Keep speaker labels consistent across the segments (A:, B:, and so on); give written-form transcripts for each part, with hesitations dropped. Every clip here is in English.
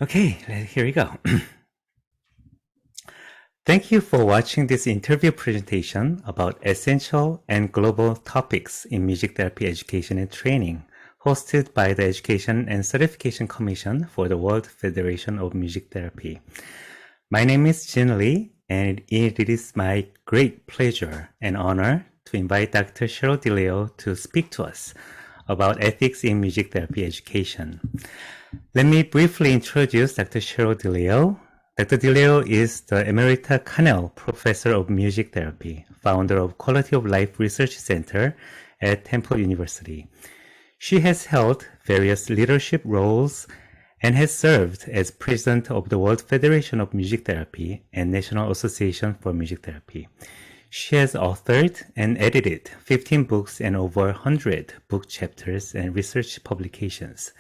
A: Okay, here we go. Thank you for watching this interview presentation about essential and global topics in music therapy education and training, hosted by the Education and Certification Commission for the World Federation of Music Therapy. My name is Jin Lee, and it is my great pleasure and honor to invite Dr. Cheryl Dileo to speak to us about ethics in music therapy education. Let me briefly introduce Dr. Cheryl Dileo. Dr. Dileo is the Emerita Cannell Professor of Music Therapy, founder of Quality of Life Research Center at Temple University. She has held various leadership roles and has served as president of the World Federation of Music Therapy and National Association for Music Therapy. She has authored and edited 15 books and over 100 book chapters and research publications.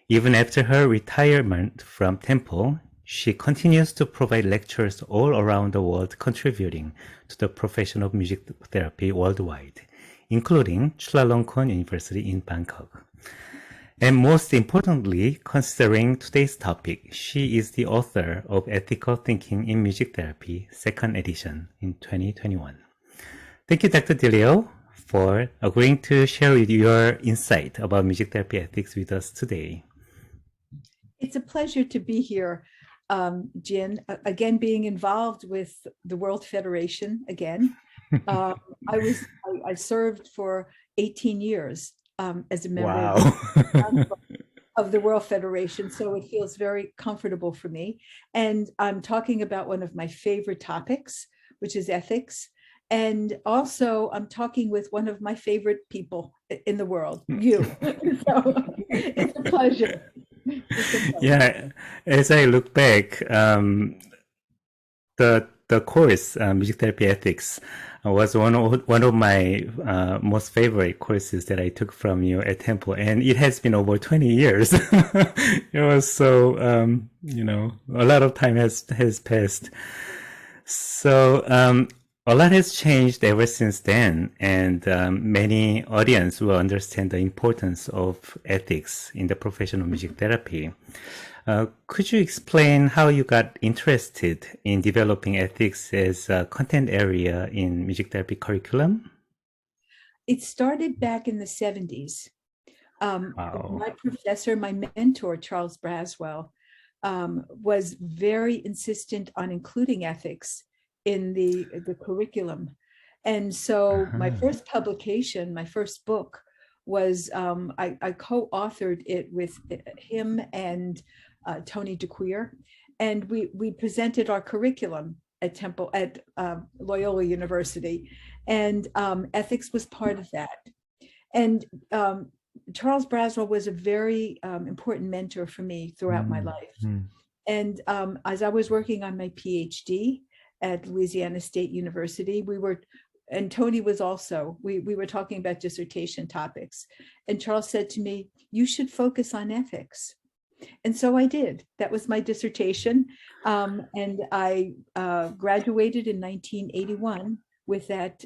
A: Even after her retirement from Temple, she continues to provide lectures all around the world, contributing to the profession of music therapy worldwide, including Chulalongkorn University in Bangkok. And most importantly, considering today's topic, she is the author of Ethical Thinking in Music Therapy, second edition in 2021. Thank you, Dr. Dileo, for agreeing to share your insight about music therapy ethics with us today.
B: It's a pleasure to be here, Jin, again, being involved with the World Federation again. I served for 18 years as a member of the World Federation, so it feels very comfortable for me. And I'm talking about one of my favorite topics, which is ethics. And also I'm talking with one of my favorite people in the world, you. So it's a pleasure.
A: Yeah, as I look back, the course, music therapy ethics, was one of my most favorite courses that I took from you at Temple, and it has been over 20 years. It was so a lot of time has passed. So a lot has changed ever since then, and many audience will understand the importance of ethics in the profession of music therapy. Could you explain how you got interested in developing ethics as a content area in music therapy curriculum?
B: It started back in the 70s.
A: Wow.
B: My professor, my mentor, Charles Braswell, was very insistent on including ethics in the curriculum. And so my first publication, my first book, was I co-authored it with him and Tony DeQueer, and we presented our curriculum at Loyola University, and ethics was part of that. And Charles Braswell was a very important mentor for me throughout my life. And as I was working on my PhD at Louisiana State University, and Tony was also, we were talking about dissertation topics. And Charles said to me, you should focus on ethics. And so I did. That was my dissertation. And I graduated in 1981 with that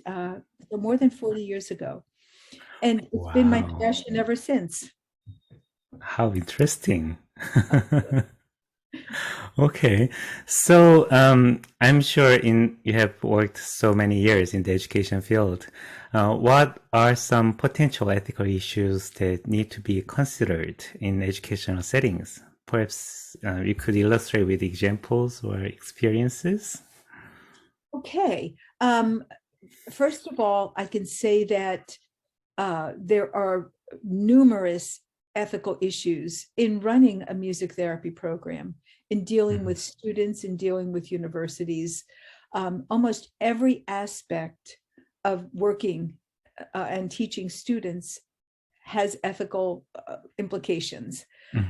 B: more than 40 years ago. And it's been my passion ever since.
A: How interesting. Okay, so I'm sure you have worked so many years in the education field. What are some potential ethical issues that need to be considered in educational settings? Perhaps you could illustrate with examples or experiences.
B: Okay. First of all, I can say that there are numerous ethical issues in running a music therapy program, in dealing with students, in dealing with universities. Almost every aspect of working and teaching students has ethical implications.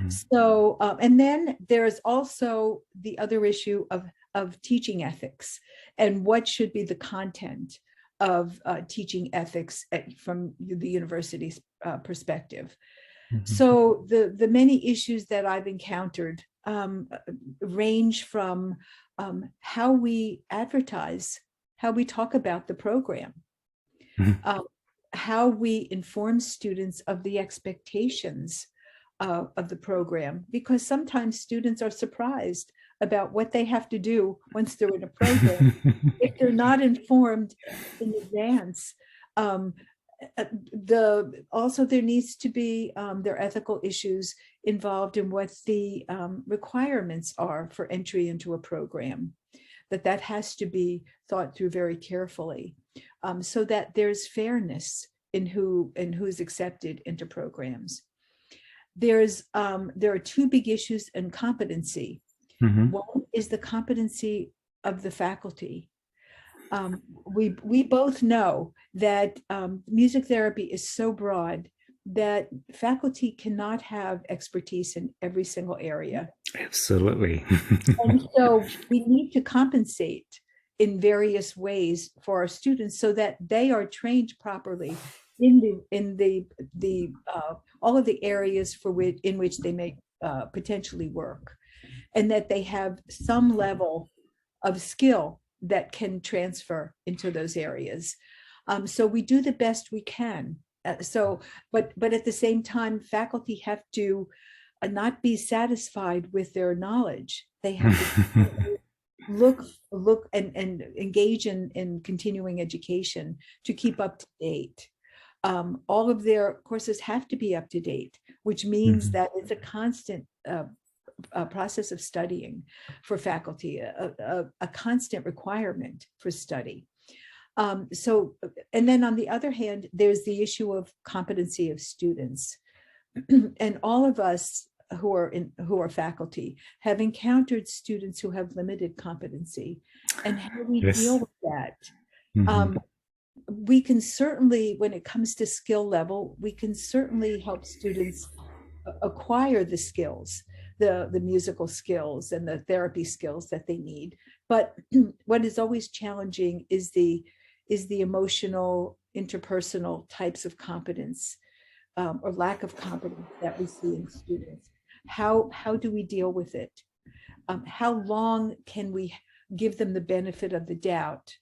B: So, and then there is also the other issue of teaching ethics and what should be the content of teaching ethics from the university's perspective. So the many issues that I've encountered range from how we advertise, how we talk about the program, how we inform students of the expectations of the program, because sometimes students are surprised about what they have to do once they're in a program if they're not informed in advance. Also there needs to be there are ethical issues involved in what the requirements are for entry into a program, that has to be thought through very carefully, so that there's fairness in who's accepted into programs. There are two big issues in competency.
A: Mhm.
B: One is the competency of the faculty. We both know that music therapy is so broad that faculty cannot have expertise in every single area.
A: Absolutely.
B: And so we need to compensate in various ways for our students so that they are trained properly in the all of the areas in which they may potentially work, and that they have some level of skill that can transfer into those areas. So we do the best we can. But at the same time, faculty have to not be satisfied with their knowledge. They have to look and engage in continuing education to keep up to date. All of their courses have to be up to date, which means that it's a constant process of studying for faculty, a constant requirement for study. And then on the other hand, there's the issue of competency of students. And all of us who are faculty have encountered students who have limited competency, and how we
A: Yes.
B: deal with that.
A: Mhm.
B: We can certainly, when it comes to skill level, we can certainly help students acquire the skills, the musical skills and the therapy skills that they need. But what is always challenging is the emotional, interpersonal types of competence, or lack of competence that we see in students. How do we deal with it? How long can we give them the benefit of the doubt?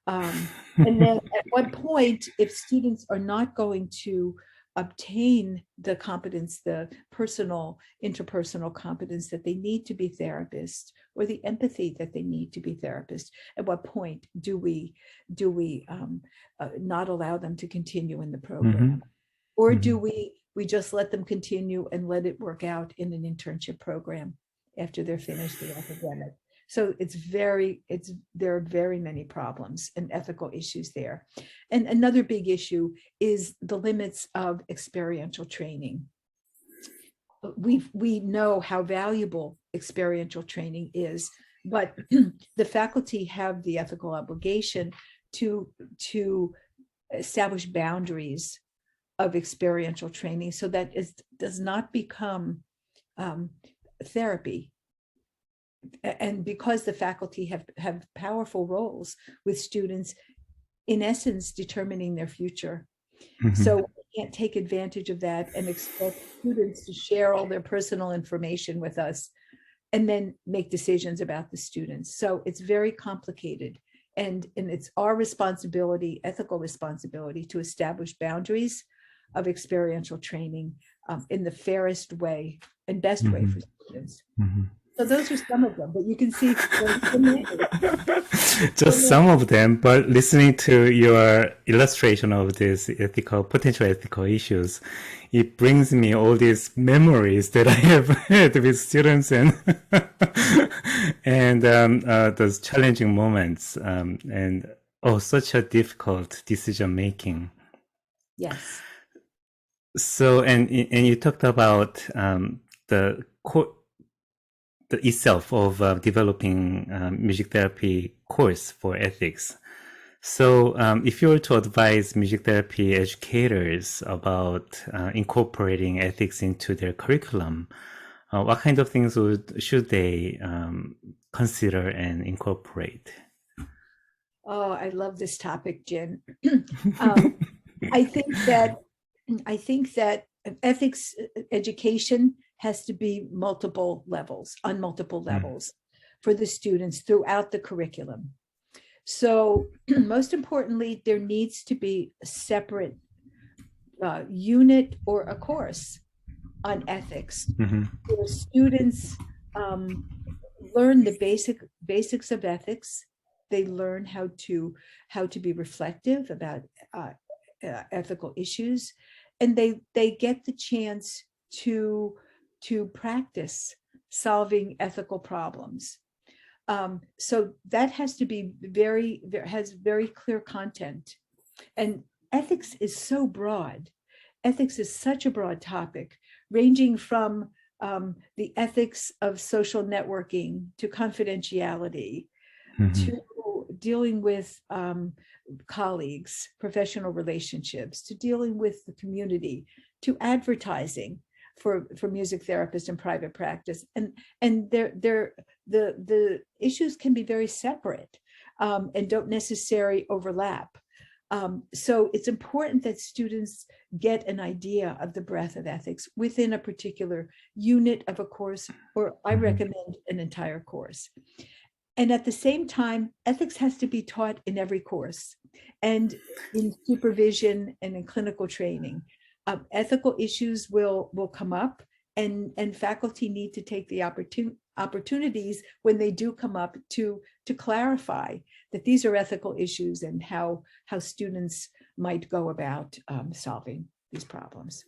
B: And then at what point, if students are not going to obtain the competence, the interpersonal competence that they need to be therapists, or the empathy that they need to be therapists, at what point do we not allow them to continue in the program? Or do we just let them continue and let it work out in an internship program after they're finished the academic? So there are very many problems and ethical issues there. And another big issue is the limits of experiential training. We know how valuable experiential training is, but the faculty have the ethical obligation to establish boundaries of experiential training so that it does not become therapy. And because the faculty have powerful roles with students, in essence, determining their future. So we can't take advantage of that and expect students to share all their personal information with us and then make decisions about the students. So it's very complicated. And it's our responsibility, ethical responsibility, to establish boundaries of experiential training in the fairest way and best way for students. So those are some of them, but you can see
A: just some of them, but listening to your illustration of these potential ethical issues, it brings me all these memories that I have had with students and those challenging moments, and such a difficult decision making.
B: Yes.
A: So, and you talked about the itself of developing music therapy course for ethics. So if you were to advise music therapy educators about incorporating ethics into their curriculum, what kind of things should they consider and incorporate?
B: Oh, I love this topic, Jin. I think that ethics education has to be on multiple levels for the students throughout the curriculum. So most importantly, there needs to be a separate unit or a course on ethics,
A: Mm-hmm.
B: where students learn the basics of ethics. They learn how to be reflective about ethical issues, and they get the chance to practice solving ethical problems. So that has to be has very clear content. And ethics is so broad. Ethics is such a broad topic, ranging from the ethics of social networking to confidentiality,
A: Mm-hmm.
B: to dealing with colleagues, professional relationships, to dealing with the community, to advertising for music therapists in private practice. And the issues can be very separate and don't necessarily overlap. So it's important that students get an idea of the breadth of ethics within a particular unit of a course, or I recommend an entire course. And at the same time, ethics has to be taught in every course and in supervision and in clinical training. Ethical issues will come up, and faculty need to take the opportunities when they do come up to clarify that these are ethical issues and how students might go about solving these problems.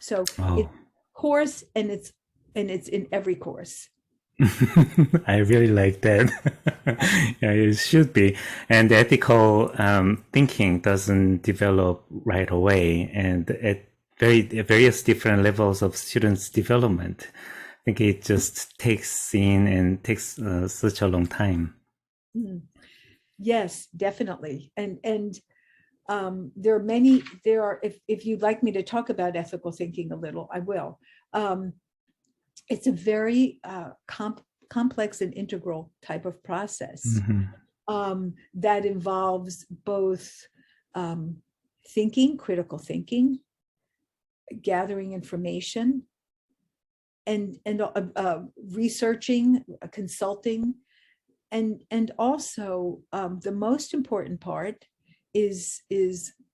B: So
A: Oh.
B: it's course, and it's in every course.
A: I really like that. Yeah, it should be. And the ethical thinking doesn't develop right away, and at various different levels of students' development. I think it just takes in and takes such a long time.
B: Mm. Yes, definitely. And there are many, if you'd like me to talk about ethical thinking a little, I will. It's a very complex and integral type of process that involves both thinking, critical thinking, gathering information, and researching, consulting, and also the most important part is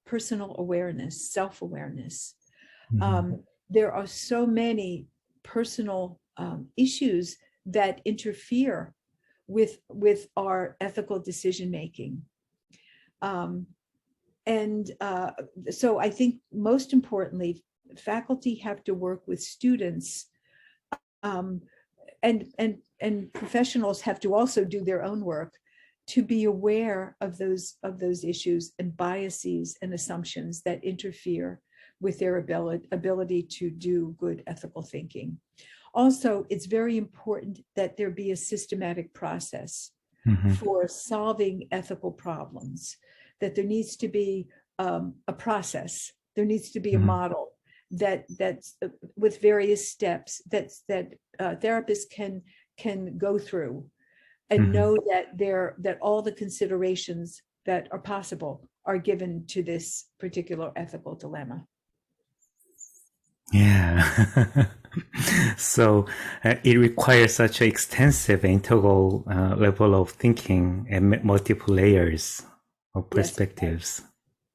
B: personal awareness, self-awareness. There are so many personal issues that interfere with our ethical decision making. So I think most importantly, faculty have to work with students, and professionals have to also do their own work to be aware of those issues and biases and assumptions that interfere with their ability to do good ethical thinking. Also, it's very important that there be a systematic process for solving ethical problems, that there needs to be a process, there needs to be a model that's with various steps that therapists can go through and know that all the considerations that are possible are given to this particular ethical dilemma.
A: Yeah. So it requires such an extensive integral level of thinking and multiple layers of
B: Yes,
A: perspectives.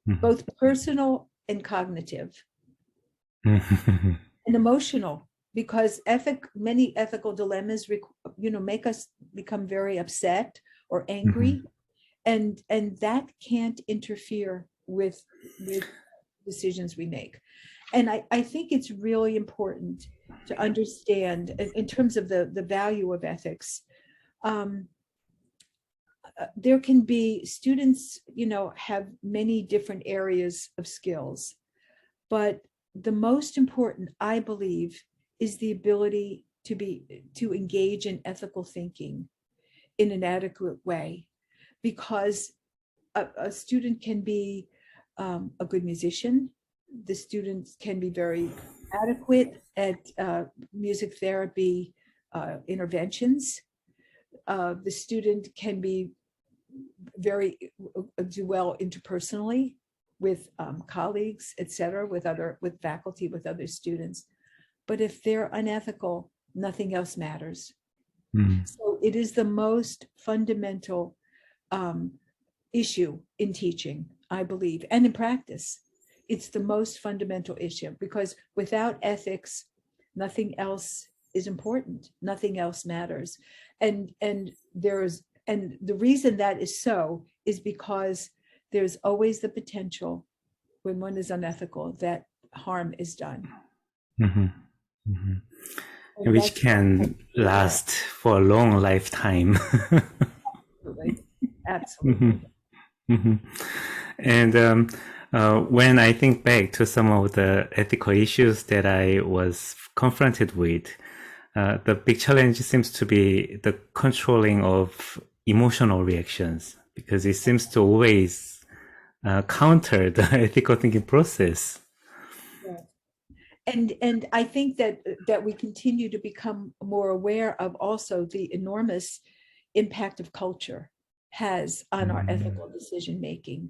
B: both personal and cognitive and emotional, because many ethical dilemmas make us become very upset or angry, and that can't interfere with decisions we make. And I think it's really important to understand in terms of the value of ethics. There can be students, have many different areas of skills, but the most important, I believe, is the ability to engage in ethical thinking in an adequate way, because a student can be a good musician. The students can be very adequate at music therapy interventions. The student can be do well interpersonally with colleagues, etc., with faculty, with other students. But if they're unethical, nothing else matters. So it is the most fundamental issue in teaching, I believe, and in practice. It's the most fundamental issue, because without ethics, Nothing else is important. Nothing else matters. And the reason that is so is because there's always the potential when one is unethical that harm is done.
A: Mm-hmm. Mm-hmm.
B: And
A: Which can last for a long lifetime.
B: Absolutely. Absolutely.
A: Mm-hmm. And when I think back to some of the ethical issues that I was confronted with, the big challenge seems to be the controlling of emotional reactions, because it seems to always counter the ethical thinking process.
B: And I think that we continue to become more aware of also the enormous impact of culture has on our ethical decision making.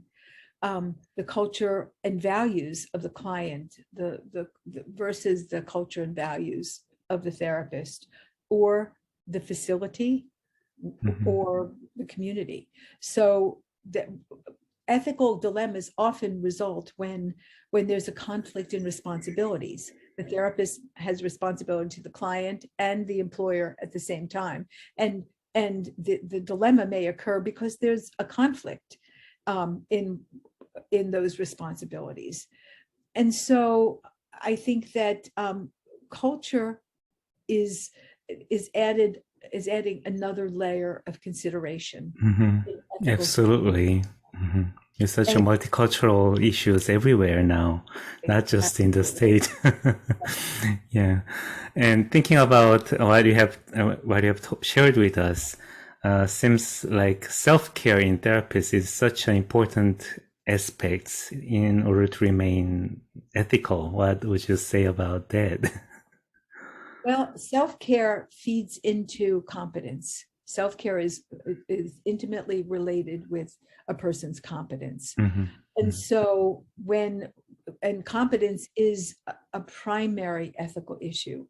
B: The culture and values of the client, the versus the culture and values of the therapist or the facility or the community. So that ethical dilemmas often result when there's a conflict in responsibilities. The therapist has responsibility to the client and the employer at the same time. And the dilemma may occur because there's a conflict in those responsibilities. And so I think that culture is adding another layer of consideration.
A: Mm-hmm. Absolutely. Mm-hmm. There's such a multicultural issues everywhere now, not just in the state. Yeah. And thinking about what you have shared with us, seems like self-care in therapists is such an important aspect in order to remain ethical. What would you say about that?
B: Well, self-care feeds into competence. Self-care is intimately related with a person's competence.
A: Mm-hmm.
B: And so competence is a primary ethical issue.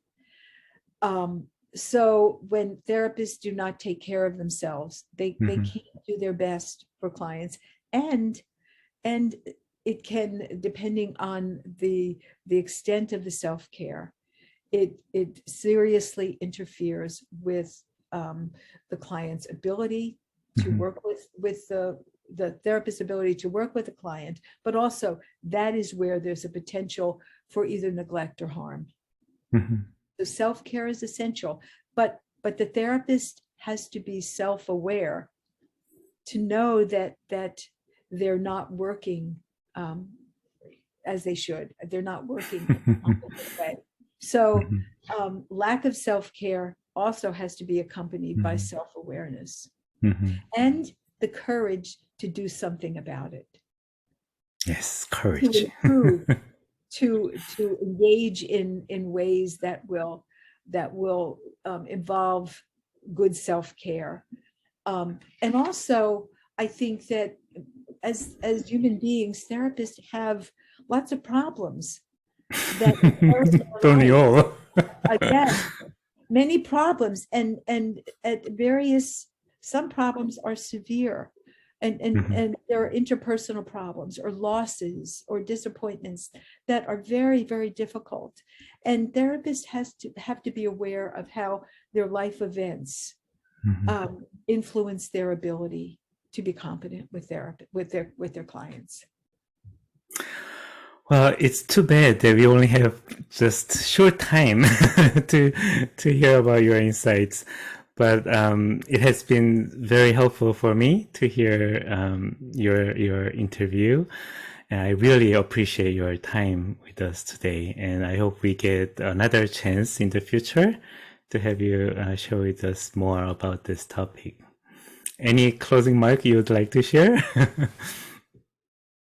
B: So when therapists do not take care of themselves, they can't do their best for clients. And it can, depending on the extent of the self-care, it seriously interferes with the client's ability to work with the therapist's ability to work with the client, but also that is where there's a potential for either neglect or harm. So self-care is essential, but the therapist has to be self-aware to know that they're not working as they should. They're not working in a good way. So lack of self-care also has to be accompanied by self-awareness and the courage to do something about it.
A: Yes, courage.
B: To improve, to engage in ways that will involve good self-care. And also, I think that as human beings, therapists have lots of problems that
A: don't you all?
B: Again, many problems, and at various, some problems are severe, and there are interpersonal problems or losses or disappointments that are very, very difficult, and therapists have to be aware of how their life events influence their ability to be competent with their clients.
A: Well, it's too bad that we only have just short time to hear about your insights, but it has been very helpful for me to hear your interview, and I really appreciate your time with us today. And I hope we get another chance in the future to have you share with us more about this topic. Any closing remark you would like to share?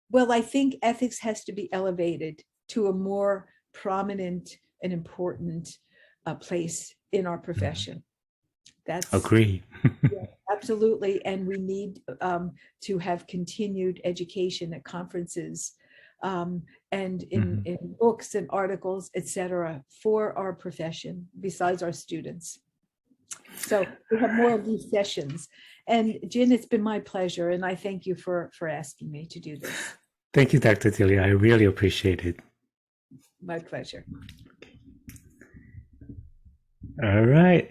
B: Well, I think ethics has to be elevated to a more prominent and important place in our profession. That's
A: agree.
B: Yeah, absolutely, and we need to have continued education at conferences and in books and articles, etc., for our profession besides our students. So we have more of these sessions. And Jin, it's been my pleasure, and I thank you for asking me to do this.
A: Thank you, Dr. Dileo. I really appreciate it.
B: My pleasure.
A: All right.